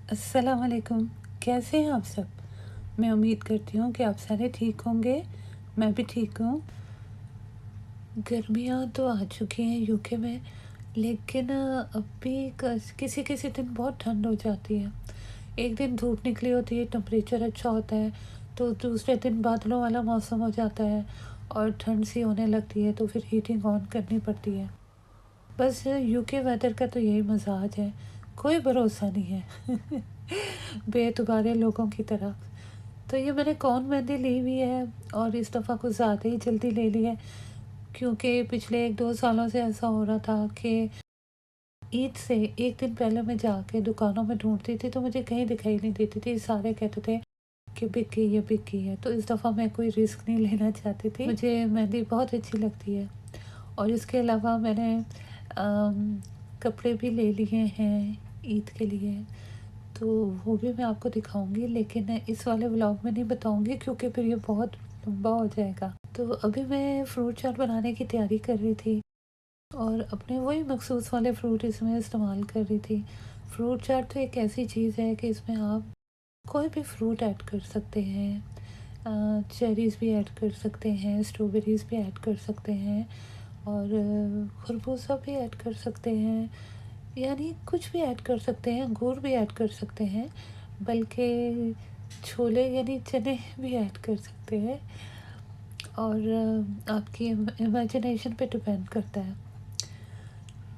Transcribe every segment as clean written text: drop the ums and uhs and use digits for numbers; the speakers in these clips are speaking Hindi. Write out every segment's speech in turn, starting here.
अस्सलाम वालेकुम। कैसे हैं आप सब? मैं उम्मीद करती हूँ कि आप सारे ठीक होंगे। मैं भी ठीक हूँ। गर्मियाँ तो आ चुकी हैं यूके में, लेकिन अब भी किसी किसी दिन बहुत ठंड हो जाती है। एक दिन धूप निकली होती है, टेम्परेचर अच्छा होता है, तो दूसरे दिन बादलों वाला मौसम हो जाता है और ठंड सी होने लगती है, तो फिर हीटिंग ऑन करनी पड़ती है। बस यूके वेदर का तो यही मजाज है, कोई भरोसा नहीं है। बेतुबारे लोगों की तरह। तो ये मैंने कौन मेहंदी ली हुई है और इस दफ़ा कुछ ज़्यादा ही जल्दी ले ली है, क्योंकि पिछले 1-2 सालों से ऐसा हो रहा था कि ईद से एक दिन पहले मैं जाके दुकानों में ढूंढती थी तो मुझे कहीं दिखाई नहीं देती थी। सारे कहते थे कि बिक गई है, बिक गई है। तो इस दफ़ा मैं कोई रिस्क नहीं लेना चाहती थी। मुझे मेहंदी बहुत अच्छी लगती है और इसके अलावा मैंने कपड़े भी ले लिए हैं ईद के लिए, तो वो भी मैं आपको दिखाऊंगी, लेकिन इस वाले व्लॉग में नहीं बताऊंगी क्योंकि फिर ये बहुत लंबा हो जाएगा। तो अभी मैं फ्रूट चाट बनाने की तैयारी कर रही थी और अपने वही मखसूस वाले फ्रूट इसमें इस्तेमाल कर रही थी। फ्रूट चाट तो एक ऐसी चीज़ है कि इसमें आप कोई भी फ्रूट ऐड कर सकते हैं, चेरीज़ भी ऐड कर सकते हैं, स्ट्रॉबेरीज़ भी ऐड कर सकते हैं और खरबूजा भी ऐड कर सकते हैं, यानी कुछ भी ऐड कर सकते हैं, अंगूर भी ऐड कर सकते हैं, बल्कि छोले यानी चने भी ऐड कर सकते हैं और आपकी इमेजिनेशन पे डिपेंड करता है।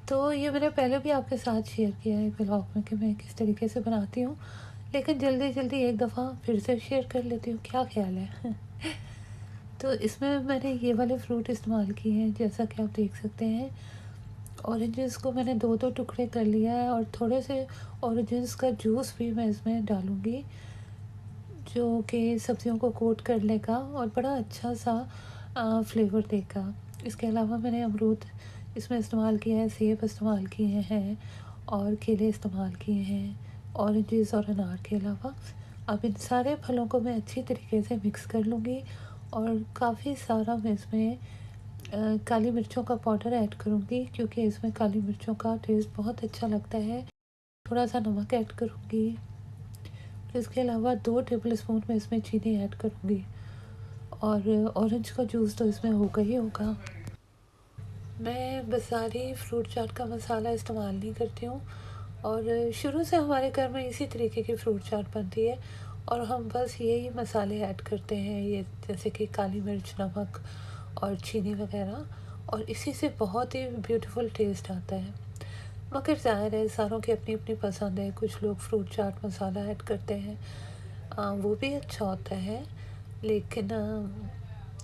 तो ये मैंने पहले भी आपके साथ शेयर किया है ब्लॉग में कि मैं किस तरीके से बनाती हूँ, लेकिन जल्दी जल्दी एक दफ़ा फिर से शेयर कर लेती हूँ, क्या ख्याल है? तो इसमें मैंने ये वाले फ्रूट इस्तेमाल किए हैं, जैसा कि आप देख सकते हैं। ऑरेंजेस को मैंने 2-2 टुकड़े कर लिया है और थोड़े से ऑरेंजेस का जूस भी मैं इसमें डालूँगी, जो कि सब्जियों को कोट कर लेगा और बड़ा अच्छा सा फ्लेवर देगा। इसके अलावा मैंने अमरूद इसमें इस्तेमाल किया है, सेब इस्तेमाल किए हैं और केले इस्तेमाल किए हैं, ऑरेंजेस और अनार के अलावा। अब इन सारे फलों को मैं अच्छी तरीके से मिक्स कर लूँगी और काफ़ी सारा मैं इसमें काली मिर्चों का पाउडर ऐड करूँगी, क्योंकि इसमें काली मिर्चों का टेस्ट बहुत अच्छा लगता है। थोड़ा सा नमक ऐड करूँगी, इसके अलावा 2 टेबलस्पून मैं इसमें चीनी ऐड करूँगी और ऑरेंज का जूस तो इसमें होगा ही होगा। मैं बाज़ारी फ्रूट चाट का मसाला इस्तेमाल नहीं करती हूँ और शुरू से हमारे घर में इसी तरीके की फ्रूट चाट बनती है और हम बस यही मसाले ऐड करते हैं, ये जैसे कि काली मिर्च, नमक और चीनी वगैरह, और इसी से बहुत ही ब्यूटीफुल टेस्ट आता है। मगर ज़ाहिर है सारों की अपनी अपनी पसंद है, कुछ लोग फ्रूट चाट मसाला ऐड करते हैं, वो भी अच्छा होता है, लेकिन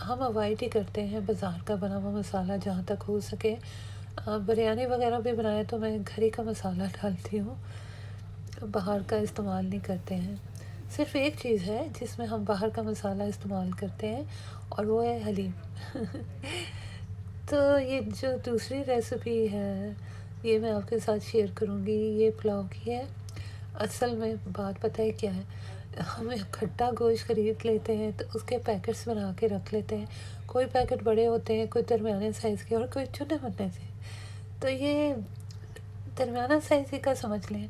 हम अवॉइड ही करते हैं बाज़ार का बना हुआ मसाला जहाँ तक हो सके। बिरयानी वगैरह भी बनाए तो मैं घर ही का मसाला डालती हूँ, बाहर का इस्तेमाल नहीं करते हैं। सिर्फ़ एक चीज़ है जिसमें हम बाहर का मसाला इस्तेमाल करते हैं और वो है हलीम। तो ये जो दूसरी रेसिपी है, ये मैं आपके साथ शेयर करूँगी, ये पुलाव की है। असल में बात पता है क्या है, हम खट्टा गोश्त ख़रीद लेते हैं तो उसके पैकेट्स बना के रख लेते हैं। कोई पैकेट बड़े होते हैं, कोई दरमियाने साइज़ के और कोई चुने-मुन्ने से। तो ये दरमियाना साइज़ का समझ लें,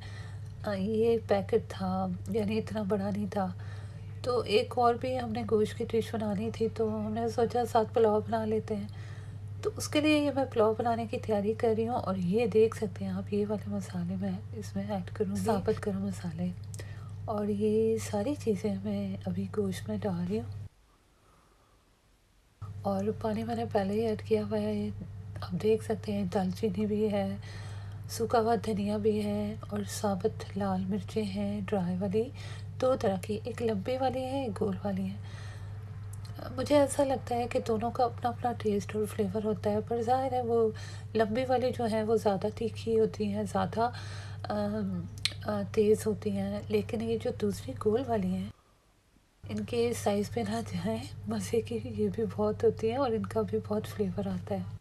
ये पैकेट था, यानी इतना बड़ा नहीं था। तो एक और भी हमने गोश्त की डिश बनानी थी, तो हमने सोचा साथ पुलाव बना लेते हैं। तो उसके लिए ये मैं पुलाव बनाने की तैयारी कर रही हूँ और ये देख सकते हैं आप, ये वाले मसाले मैं इसमें ऐड करूँगी, साबुत गरम मसाले, और ये सारी चीज़ें मैं अभी गोश्त में डाल रही हूँ और पानी मैंने पहले ही ऐड किया हुआ है। ये आप देख सकते हैं, दालचीनी भी है, सूखा हुआ धनिया भी है और साबुत लाल मिर्चें हैं, ड्राई वाली, 2 तरह की, एक लंबी वाली है, एक गोल वाली है। मुझे ऐसा लगता है कि दोनों का अपना अपना टेस्ट और फ्लेवर होता है, पर ज़ाहिर है वो लंबी वाली जो है वो ज़्यादा तीखी होती हैं, ज़्यादा तेज़ होती हैं, लेकिन ये जो दूसरी गोल वाली हैं, इनके साइज़ पे ना जाएं, मज़े की ये भी बहुत होती हैं और इनका भी बहुत फ्लेवर आता है।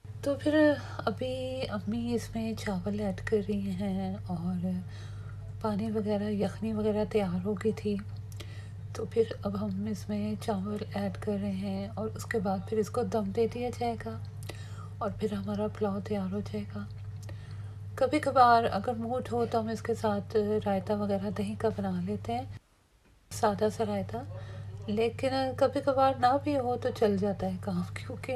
तो फिर अभी अम्मी इसमें चावल ऐड कर रही हैं और पानी वगैरह, यखनी वगैरह तैयार हो गई थी। तो फिर अब हम इसमें चावल ऐड कर रहे हैं और उसके बाद फिर इसको दम दे दिया जाएगा और फिर हमारा पुलाव तैयार हो जाएगा। कभी कभार अगर मूड हो तो हम इसके साथ रायता वगैरह दही का बना लेते हैं, सादा सा रायता। लेकिन कभी कभार ना भी हो तो चल जाता है काम, क्योंकि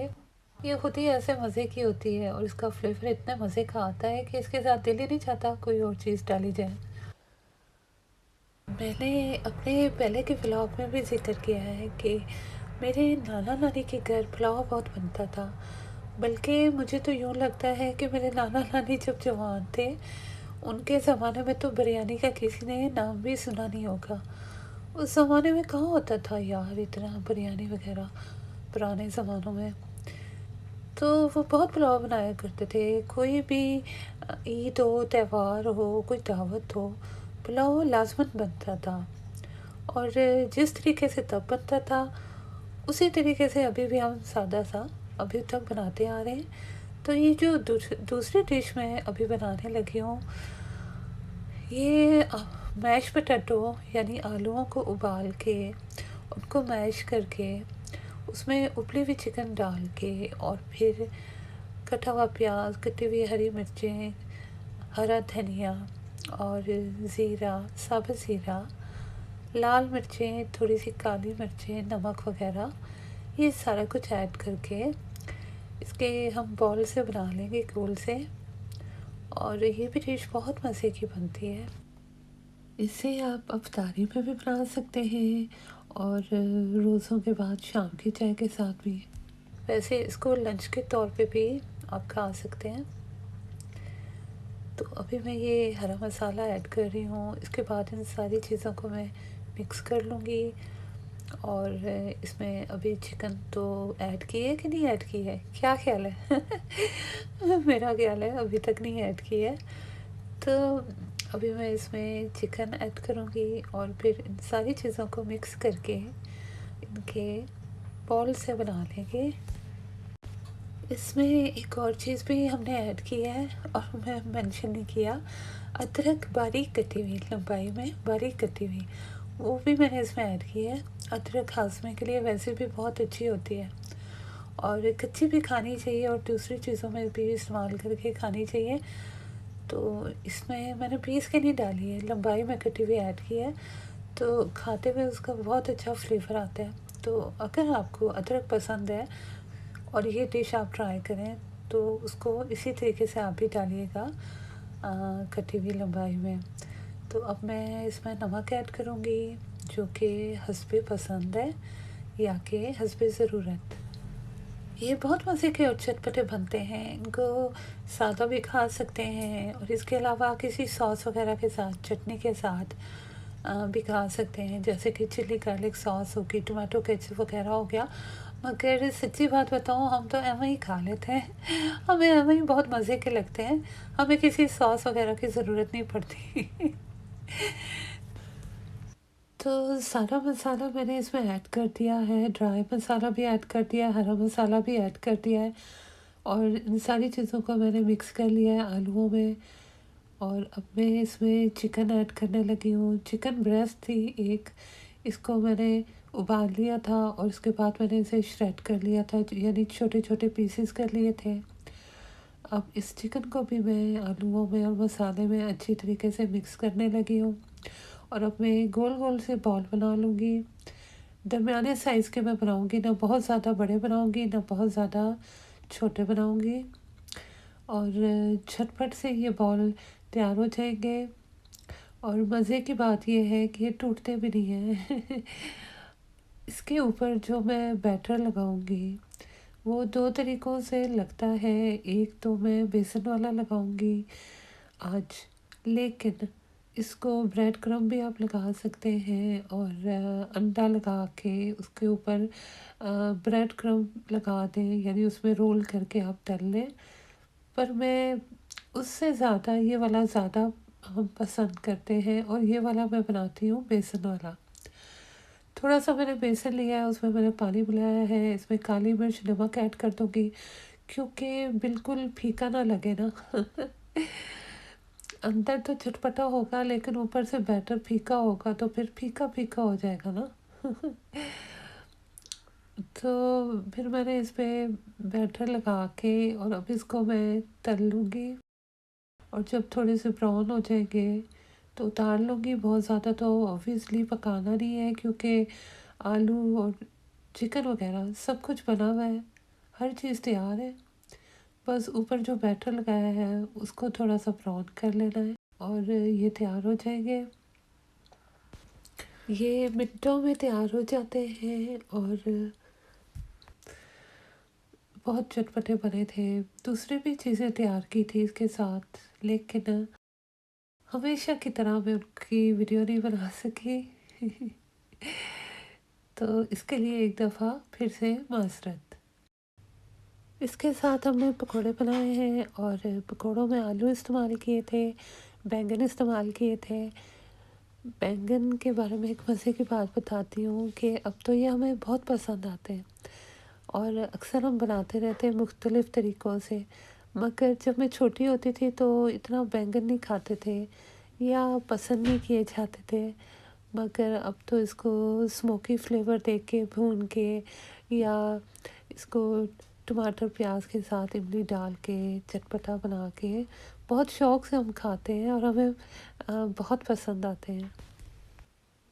ये खुद ही ऐसे मज़े की होती है और इसका फ्लेवर इतने मज़े का आता है कि इसके साथ दिल ही नहीं चाहता कोई और चीज़ डाली जाए। मैंने अपने पहले के व्लॉग में भी ज़िक्र किया है कि मेरे नाना नानी के घर पुलाव बहुत बनता था। बल्कि मुझे तो यूँ लगता है कि मेरे नाना नानी जब जवान थे, उनके ज़माने में तो बिरयानी का किसी ने नाम भी सुना नहीं होगा। उस ज़माने में कहाँ होता था यार इतना बिरयानी वगैरह, पुराने ज़मानों में। तो वो बहुत पुलाव बनाया करते थे। कोई भी ईद हो, त्यौहार हो, कोई दावत हो, पुलाव लाज़मन बनता था। और जिस तरीके से तब बनता था, उसी तरीके से अभी भी हम सादा सा अभी तक बनाते आ रहे हैं। तो ये जो दूसरी डिश मैं अभी बनाने लगी हूँ, ये मैश पोटैटो यानी आलूओं को उबाल के, उनको मैश करके, उसमें उबली हुई चिकन डाल के, और फिर कटा हुआ प्याज, कटी हुई हरी मिर्चें, हरा धनिया और ज़ीरा, साबुत ज़ीरा, लाल मिर्चें, थोड़ी सी काली मिर्चें, नमक वगैरह, ये सारा कुछ ऐड करके इसके हम बॉल से बना लेंगे, गोल से। और ये भी डिश बहुत मज़े की बनती है। इसे आप अफ्तारी में भी बना सकते हैं और रोज़ों के बाद शाम की चाय के साथ भी। वैसे इसको लंच के तौर पे भी आप खा सकते हैं। तो अभी मैं ये हरा मसाला ऐड कर रही हूँ। इसके बाद इन सारी चीज़ों को मैं मिक्स कर लूँगी। और इसमें अभी चिकन तो ऐड की है कि नहीं ऐड की है, क्या ख्याल है? मेरा ख्याल है अभी तक नहीं ऐड की है। तो अभी मैं इसमें चिकन ऐड करूँगी और फिर इन सारी चीज़ों को मिक्स करके इनके बॉल से बना लेंगे। इसमें एक और चीज़ भी हमने ऐड की है और मैं मेंशन नहीं किया, अदरक बारीक कटी हुई, लंबाई में बारीक कटी हुई, वो भी मैंने इसमें ऐड की है। अदरक हाजमे के लिए वैसे भी बहुत अच्छी होती है और कच्ची भी खानी चाहिए और दूसरी चीज़ों में भी इस्तेमाल करके खानी चाहिए। तो इसमें मैंने पीस के नहीं डाली है, लंबाई में कटी हुई ऐड की है, तो खाते हुए उसका बहुत अच्छा फ्लेवर आता है। तो अगर आपको अदरक पसंद है और ये डिश आप ट्राई करें तो उसको इसी तरीके से आप भी डालिएगा कटी हुई लंबाई में। तो अब मैं इसमें नमक ऐड करूँगी, जो कि हस्बे पसंद है या कि हस्बे ज़रूरत। ये बहुत मज़े के और चटपटे बनते हैं। इनको सादा भी खा सकते हैं और इसके अलावा किसी सॉस वगैरह के साथ, चटनी के साथ भी खा सकते हैं, जैसे कि चिली गार्लिक सॉस होगी, टमाटो केचप वगैरह हो गया। मगर सच्ची बात बताऊँ, हम तो ऐਵੇਂ ही खा लेते हैं। हमें ऐਵੇਂ ही बहुत मज़े के लगते हैं, हमें किसी सॉस वगैरह की ज़रूरत नहीं पड़ती। तो सारा मसाला मैंने इसमें ऐड कर दिया है, ड्राई मसाला भी ऐड कर दिया है, हरा मसाला भी ऐड कर दिया है और इन सारी चीज़ों को मैंने मिक्स कर लिया है आलूओं में। और अब मैं इसमें चिकन ऐड करने लगी हूँ। चिकन ब्रेस्ट थी एक, इसको मैंने उबाल लिया था और उसके बाद मैंने इसे श्रेड कर लिया था, यानी छोटे छोटे पीसेस कर लिए थे। अब इस चिकन को भी मैं आलूओं में और मसाले में अच्छी तरीके से मिक्स करने लगी हूँ और अब मैं गोल गोल से बॉल बना लूँगी। दरमियाने साइज़ के मैं बनाऊँगी, ना बहुत ज़्यादा बड़े बनाऊँगी ना बहुत ज़्यादा छोटे बनाऊँगी। और झटपट से ये बॉल तैयार हो जाएंगे। और मज़े की बात ये है कि ये टूटते भी नहीं हैं। इसके ऊपर जो मैं बैटर लगाऊंगी वो दो तरीक़ों से लगता है। एक तो मैं बेसन वाला लगाऊंगी आज, लेकिन इसको ब्रेड क्रम्ब भी आप लगा सकते हैं और अंडा लगा के उसके ऊपर ब्रेड क्रम्ब लगा दें, यानी उसमें रोल करके आप तल लें। पर मैं उससे ज़्यादा ये वाला ज़्यादा हम पसंद करते हैं और ये वाला मैं बनाती हूँ बेसन वाला। थोड़ा सा मैंने बेसन लिया है, उसमें मैंने पानी मिलाया है, इसमें काली मिर्च नमक ऐड कर दूँगी क्योंकि बिल्कुल फीका ना लगे ना। अंदर तो चटपटा होगा लेकिन ऊपर से बैटर फीका होगा तो फिर फीका फीका हो जाएगा ना। तो फिर मैंने इस पे बैटर लगा के और अब इसको मैं तल लूँगी। और जब थोड़े से ब्राउन हो जाएंगे तो उतार लूँगी। बहुत ज़्यादा तो ऑब्वियसली पकाना नहीं है, क्योंकि आलू और चिकन वगैरह सब कुछ बना हुआ है, हर चीज़ तैयार है। बस ऊपर जो बैटर लगाया है उसको थोड़ा सा ब्राउन कर लेना है और ये तैयार हो जाएंगे। ये मिनटों में तैयार हो जाते हैं और बहुत चटपटे बने थे। दूसरी भी चीज़ें तैयार की थी इसके साथ, लेकिन हमेशा की तरह मैं उनकी वीडियो नहीं बना सकी। तो इसके लिए एक दफ़ा फिर से माज़रत। इसके साथ हमने पकोड़े बनाए हैं और पकोड़ों में आलू इस्तेमाल किए थे, बैंगन इस्तेमाल किए थे। बैंगन के बारे में एक मज़े की बात बताती हूँ कि अब तो ये हमें बहुत पसंद आते हैं और अक्सर हम बनाते रहते हैं मुख्तलिफ़ तरीक़ों से। मगर जब मैं छोटी होती थी तो इतना बैंगन नहीं खाते थे या पसंद नहीं किए जाते थे। मगर अब तो इसको स्मोकी फ्लेवर दे के भून के या इसको टमाटर प्याज के साथ इमली डाल के चटपटा बना के बहुत शौक़ से हम खाते हैं और हमें बहुत पसंद आते हैं।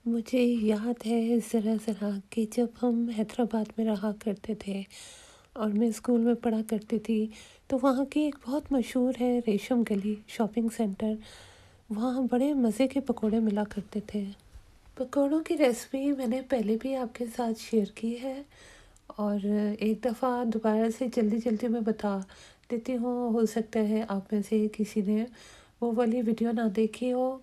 मुझे याद है ज़रा ज़रा कि जब हम हैदराबाद में रहा करते थे और मैं स्कूल में पढ़ा करती थी, तो वहाँ की एक बहुत मशहूर है रेशम गली शॉपिंग सेंटर। वहाँ बड़े मज़े के पकोड़े मिला करते थे। पकोड़ों की रेसिपी मैंने पहले भी आपके साथ शेयर की है और एक दफ़ा दोबारा से जल्दी जल्दी मैं बता देती हूँ। हो सकता है आप में से किसी ने वो वाली वीडियो ना देखी हो।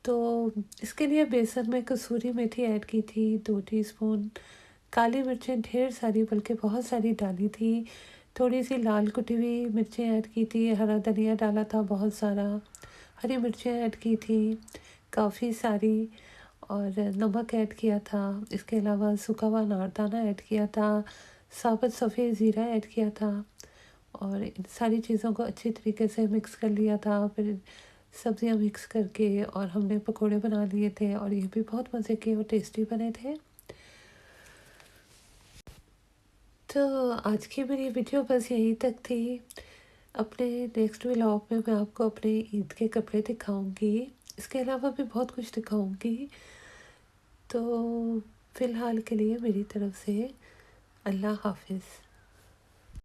तो इसके लिए बेसन में कसूरी मेथी ऐड की थी, 2 टीस्पून काली मिर्चें ढेर सारी, बल्कि बहुत सारी डाली थी। थोड़ी सी लाल कुटी हुई मिर्चें ऐड की थी, हरा धनिया डाला था बहुत सारा, हरी मिर्चें ऐड की थी काफ़ी सारी और नमक ऐड किया था। इसके अलावा सूखा हुआ अनारदाना ऐड किया था, साबुत सफ़ेद ज़ीरा ऐड किया था और इन सारी चीज़ों को अच्छी तरीके से मिक्स कर लिया था। फिर सब्जियां मिक्स करके और हमने पकोड़े बना लिए थे और ये भी बहुत मज़े के और टेस्टी बने थे। तो आज की मेरी वीडियो बस यहीं तक थी। अपने नेक्स्ट व्लॉग में मैं आपको अपने ईद के कपड़े दिखाऊंगी, इसके अलावा भी बहुत कुछ दिखाऊंगी। तो फ़िलहाल के लिए मेरी तरफ से अल्लाह हाफ़िज़।